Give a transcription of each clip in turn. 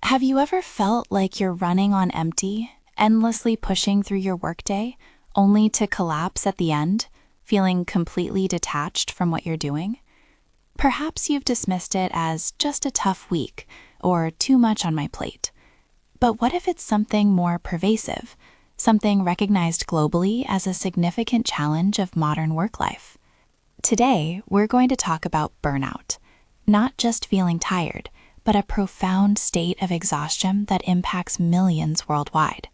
Have you ever felt like you're running on empty, endlessly pushing through your workday, only to collapse at the end, feeling completely detached from what you're doing? Perhaps you've dismissed it as just a tough week or too much on my plate. But what if it's something more pervasive, something recognized globally as a significant challenge of modern work life? Today, we're going to talk about burnout, not just feeling tired, but a profound state of exhaustion that impacts millions worldwide.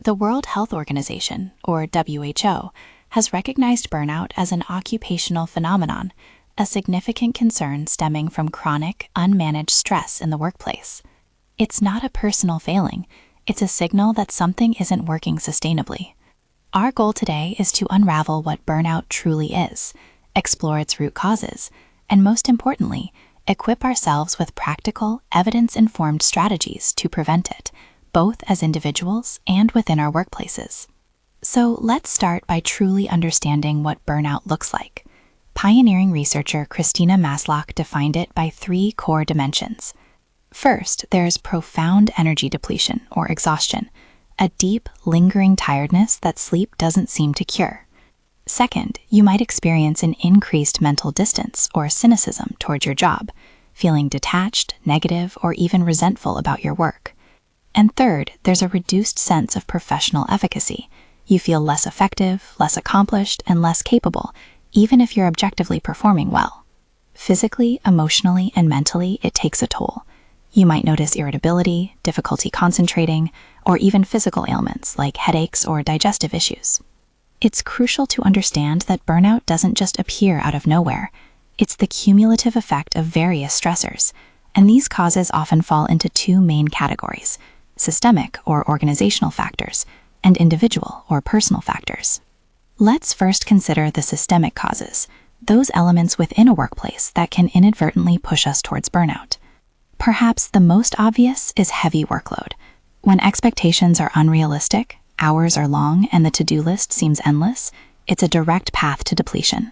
The World Health Organization, or WHO, has recognized burnout as an occupational phenomenon, a significant concern stemming from chronic, unmanaged stress in the workplace. It's not a personal failing, it's a signal that something isn't working sustainably. Our goal today is to unravel what burnout truly is, explore its root causes, and most importantly, equip ourselves with practical, evidence-informed strategies to prevent it, both as individuals and within our workplaces. So let's start by truly understanding what burnout looks like. Pioneering researcher Christina Maslach defined it by 3 core dimensions. First, there's profound energy depletion, or exhaustion, a deep, lingering tiredness that sleep doesn't seem to cure. Second, you might experience an increased mental distance or cynicism towards your job, feeling detached, negative, or even resentful about your work. And third, there's a reduced sense of professional efficacy. You feel less effective, less accomplished, and less capable, even if you're objectively performing well. Physically, emotionally, and mentally, it takes a toll. You might notice irritability, difficulty concentrating, or even physical ailments like headaches or digestive issues. It's crucial to understand that burnout doesn't just appear out of nowhere. It's the cumulative effect of various stressors, and these causes often fall into 2 main categories: systemic or organizational factors, and individual or personal factors. Let's first consider the systemic causes, those elements within a workplace that can inadvertently push us towards burnout. Perhaps the most obvious is heavy workload. When expectations are unrealistic, hours are long, and the to-do list seems endless, it's a direct path to depletion.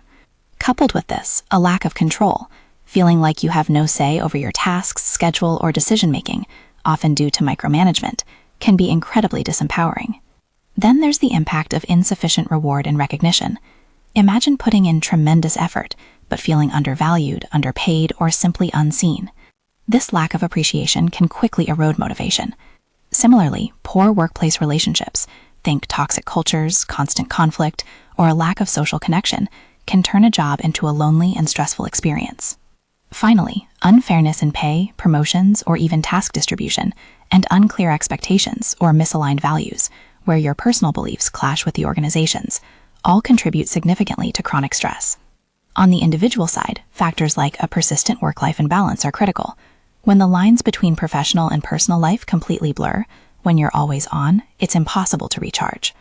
Coupled with this, a lack of control, feeling like you have no say over your tasks, schedule, or decision-making, often due to micromanagement, can be incredibly disempowering. Then there's the impact of insufficient reward and recognition. Imagine putting in tremendous effort, but feeling undervalued, underpaid, or simply unseen. This lack of appreciation can quickly erode motivation. Similarly, poor workplace relationships, think toxic cultures, constant conflict, or a lack of social connection, can turn a job into a lonely and stressful experience. Finally, unfairness in pay, promotions, or even task distribution, and unclear expectations or misaligned values, where your personal beliefs clash with the organization's, all contribute significantly to chronic stress. On the individual side, factors like a persistent work-life imbalance are critical. When the lines between professional and personal life completely blur, when you're always on, it's impossible to recharge.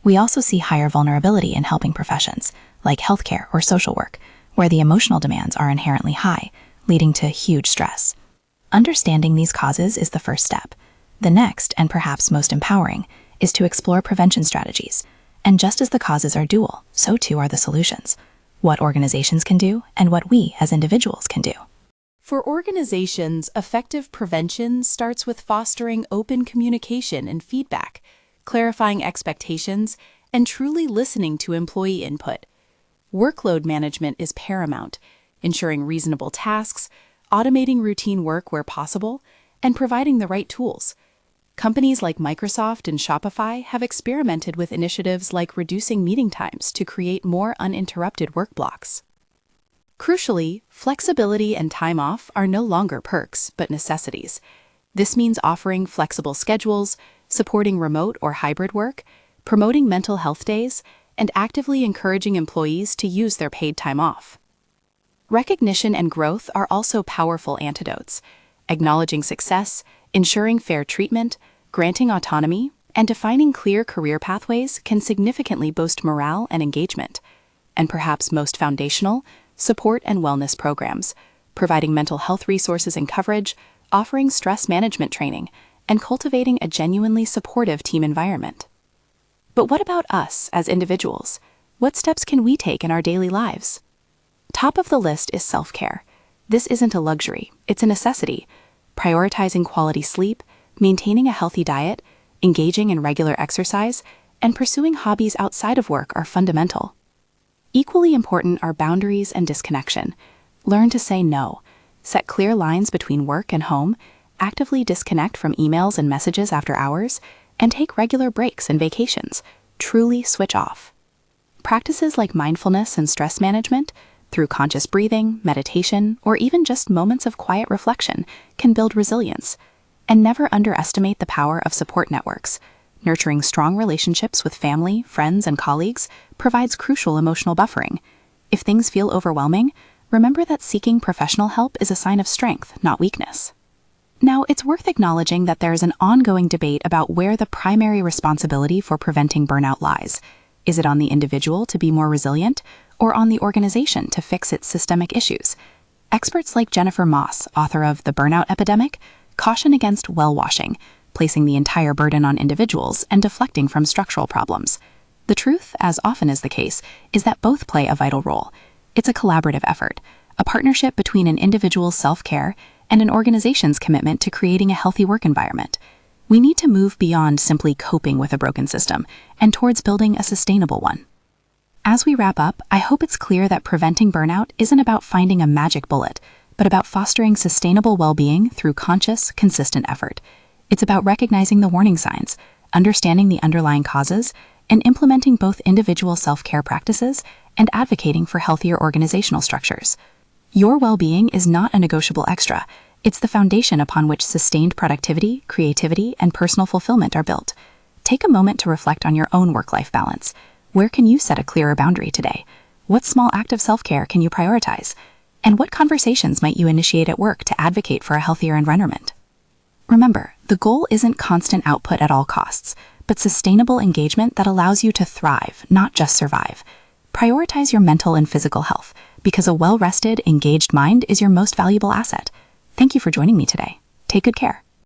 We also see higher vulnerability in helping professions, like healthcare or social work, where the emotional demands are inherently high, leading to huge stress. Understanding these causes is the first step. The next, and perhaps most empowering, is to explore prevention strategies. And just as the causes are dual, so too are the solutions. What organizations can do, and what we as individuals can do. For organizations, effective prevention starts with fostering open communication and feedback, clarifying expectations, and truly listening to employee input. Workload management is paramount, ensuring reasonable tasks, automating routine work where possible, and providing the right tools. Companies like Microsoft and Shopify have experimented with initiatives like reducing meeting times to create more uninterrupted work blocks. Crucially, flexibility and time off are no longer perks, but necessities. This means offering flexible schedules, supporting remote or hybrid work, promoting mental health days, and actively encouraging employees to use their paid time off. Recognition and growth are also powerful antidotes. Acknowledging success, ensuring fair treatment, granting autonomy, and defining clear career pathways can significantly boost morale and engagement. And perhaps most foundational, support and wellness programs, providing mental health resources and coverage, offering stress management training, and cultivating a genuinely supportive team environment. But what about us as individuals? What steps can we take in our daily lives? Top of the list is self-care. This isn't a luxury, it's a necessity. prioritizing quality sleep, maintaining a healthy diet, engaging in regular exercise, and pursuing hobbies outside of work are fundamental. Equally important are boundaries and disconnection. Learn to say no, set clear lines between work and home, actively disconnect from emails and messages after hours, and take regular breaks and vacations. Truly switch off. Practices like mindfulness and stress management, through conscious breathing, meditation, or even just moments of quiet reflection, can build resilience. And never underestimate the power of support networks. Nurturing strong relationships with family, friends, and colleagues provides crucial emotional buffering. If things feel overwhelming, remember that seeking professional help is a sign of strength, not weakness. Now, it's worth acknowledging that there is an ongoing debate about where the primary responsibility for preventing burnout lies. Is it on the individual to be more resilient, or on the organization to fix its systemic issues? Experts like Jennifer Moss, author of The Burnout Epidemic, caution against well-washing, placing the entire burden on individuals and deflecting from structural problems. The truth, as often is the case, is that both play a vital role. It's a collaborative effort, a partnership between an individual's self-care and an organization's commitment to creating a healthy work environment. We need to move beyond simply coping with a broken system and towards building a sustainable one. As we wrap up, I hope it's clear that preventing burnout isn't about finding a magic bullet, but about fostering sustainable well-being through conscious, consistent effort. It's about recognizing the warning signs, understanding the underlying causes, and implementing both individual self-care practices and advocating for healthier organizational structures. Your well-being is not a negotiable extra. It's the foundation upon which sustained productivity, creativity, and personal fulfillment are built. Take a moment to reflect on your own work-life balance. Where can you set a clearer boundary today? What small act of self-care can you prioritize? And what conversations might you initiate at work to advocate for a healthier environment? Remember, the goal isn't constant output at all costs, but sustainable engagement that allows you to thrive, not just survive. Prioritize your mental and physical health, because a well-rested, engaged mind is your most valuable asset. Thank you for joining me today. Take good care.